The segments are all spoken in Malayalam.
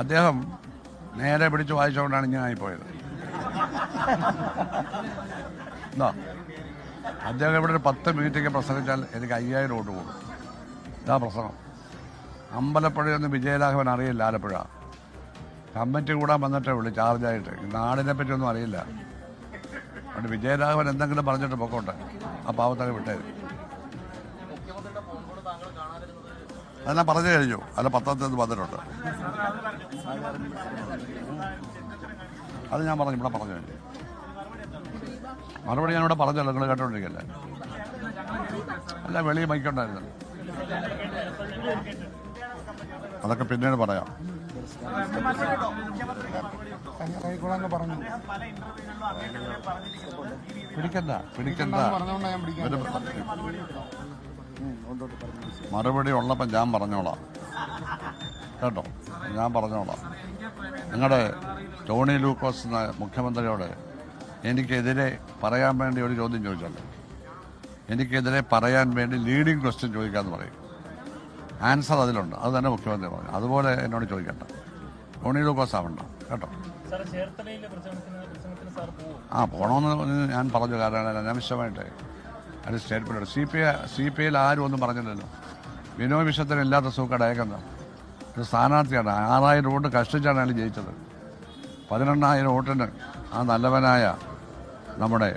അദ്ദേഹം നേരെ പിടിച്ച് വായിച്ചുകൊണ്ടാണ് ഞാൻ പോയത്. എന്താ അദ്ദേഹം ഇവിടെ ഒരു 10 മിനിറ്റൊക്കെ പ്രസംഗിച്ചാൽ എനിക്ക് 5000 വോട്ട് കൂടും. ഇതാ പ്രസംഗം. അമ്പലപ്പുഴയൊന്നും വിജയരാഘവൻ അറിയില്ല. ആലപ്പുഴ കമ്മിറ്റി കൂടാൻ വന്നിട്ടേ ഉള്ളൂ ചാർജായിട്ട്. നാടിനെ പറ്റിയൊന്നും അറിയില്ല. അതുകൊണ്ട് വിജയരാഘവൻ എന്തെങ്കിലും പറഞ്ഞിട്ട് പൊക്കോട്ടെ, ആ പാവത്തൊക്കെ വിട്ടേര്. അതെല്ലാം പറഞ്ഞു കഴിഞ്ഞു. അല്ല, പത്രത്തിൽ വന്നിട്ടുണ്ട്. അത് ഞാൻ പറഞ്ഞു, ഇവിടെ പറഞ്ഞു കഴിഞ്ഞു. മറുപടി ഞാനിവിടെ പറഞ്ഞല്ലോ, നിങ്ങൾ കേട്ടോണ്ടിരിക്കല്ലേ? അല്ല, വെളിയിൽ മൈക്കുണ്ടായിരുന്നു. അതൊക്കെ പിന്നീട് പറയാം. പിടിക്കണ്ട. മറുപടി ഉള്ളപ്പം ഞാൻ പറഞ്ഞോളാം കേട്ടോ, ഞാൻ പറഞ്ഞോളാം. നിങ്ങളുടെ ടോണി ലൂക്കോസ് എന്ന മുഖ്യമന്ത്രിയോട് എനിക്കെതിരെ പറയാൻ വേണ്ടി ഒരു ചോദ്യം ചോദിച്ചല്ലോ. എനിക്കെതിരെ പറയാൻ വേണ്ടി ലീഡിങ് ക്വസ്റ്റ്യൻ ചോദിക്കാമെന്ന് പറയും. ആൻസർ അതിലുണ്ട്. അത് തന്നെ മുഖ്യമന്ത്രി പറഞ്ഞു. അതുപോലെ എന്നോട് ചോദിക്കട്ടെ. ടോണി ലൂക്കോസ് ആവണ്ട കേട്ടോ. പോണമെന്ന് ഞാൻ പറഞ്ഞു. കാരണം അനാവശ്യമായിട്ട് അത് സ്റ്റേറ്റ്മെന്റ്. സി പി ഐയിൽ ആരും ഒന്നും പറഞ്ഞില്ലല്ലോ. വിനോദ് വിശ്വത്തിന് ഇല്ലാത്ത സൂക്കട അയക്കുന്ന ഒരു സ്ഥാനാർത്ഥിയാണ്. 6000 വോട്ട് കഷ്ടിച്ചാണ് അയാൾ ജയിച്ചത്. 18000 വോട്ടിന് ആ നല്ലവനായ നമ്മുടെ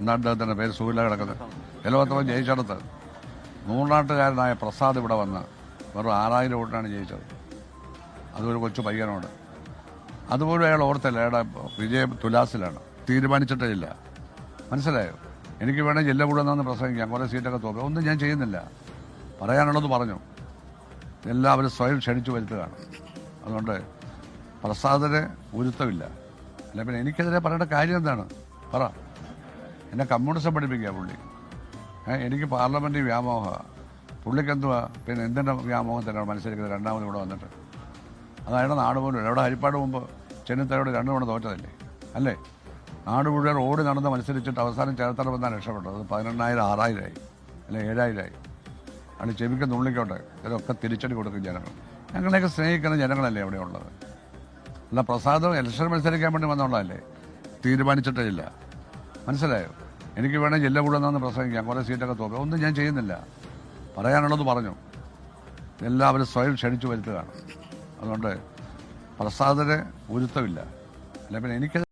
അദ്ദേഹത്തിൻ്റെ പേര് സൂര്യ കിടക്കുന്നത് എലോത്തവൻ ജയിച്ചെടുത്ത് നൂറാട്ടുകാരനായ പ്രസാദ് ഇവിടെ വന്ന് വെറും 6000 വോട്ടിനാണ് ജയിച്ചത്. അതൊരു കൊച്ചു പയ്യനോട്. അതുപോലും അയാൾ ഓർത്തില്ല. അയാളുടെ വിജയം തുലാസിലാണ്. തീരുമാനിച്ചിട്ടേ ഇല്ല. മനസ്സിലായോ? എനിക്ക് വേണേൽ ജില്ല കൂടുന്നതെന്ന് പ്രസംഗിക്കാം, കുറേ സീറ്റൊക്കെ തോക്കാം. ഒന്നും ഞാൻ ചെയ്യുന്നില്ല. പറയാനുള്ളത് പറഞ്ഞു. എല്ലാവരും സ്വയം ക്ഷണിച്ചു വരുത്തുകയാണ്. അതുകൊണ്ട് പ്രസാദിന് ഗുരുത്വമില്ല. അല്ല, പിന്നെ എനിക്കെതിരെ പറയേണ്ട കാര്യം എന്താണ്? പറ. എന്നെ കമ്മ്യൂണിസം പഠിപ്പിക്കുക പുള്ളി. എനിക്ക് പാർലമെൻറ്റ് വ്യാമോഹമാണ്. പുള്ളിക്കെന്തുവാ പിന്നെ എന്തിൻ്റെ വ്യാമോഹത്തിനാണ് മത്സരിക്കുന്നത് രണ്ടാമത് ഇവിടെ വന്നിട്ട്? അതായത് നാട് പോലും ഇവിടെ ഹരിപ്പാട് മുമ്പ് ചെന്നിത്തലയോട് 2 തവണ തോറ്റതല്ലേ? അല്ലേ? നാട് മുഴുവൻ ഓടി നടന്ന് മത്സരിച്ചിട്ട് അവസാനം ചേർത്തല വന്നാൽ രക്ഷപ്പെട്ടത്. അത് 18000 6000 അല്ലെ 7000 ആണ്. ചെവിക്ക് നുള്ളിക്കോട്ടെ. ഇതൊക്കെ തിരിച്ചടി കൊടുക്കും ജനങ്ങൾ. ഞങ്ങളെയൊക്കെ സ്നേഹിക്കുന്ന ജനങ്ങളല്ലേ അവിടെ ഉള്ളത്. അല്ല, പ്രസാദ് ഇലക്ഷൻ മത്സരിക്കാൻ വേണ്ടി വന്നുള്ളതല്ലേ? തീരുമാനിച്ചിട്ടേ ഇല്ല. മനസ്സിലായോ? എനിക്ക് വേണേൽ ജില്ല കൂടുന്നതെന്ന് പ്രസംഗിക്കാം, കുറേ സീറ്റൊക്കെ തോക്കാം. ഒന്നും ഞാൻ ചെയ്യുന്നില്ല. പറയാനുള്ളത് പറഞ്ഞു. എല്ലാവരും സ്വയം ക്ഷണിച്ചു വരുത്തുകയാണ്. അതുകൊണ്ട് പ്രസാദിന് ഗുരുത്വമില്ല. അല്ല, പിന്നെ എനിക്ക്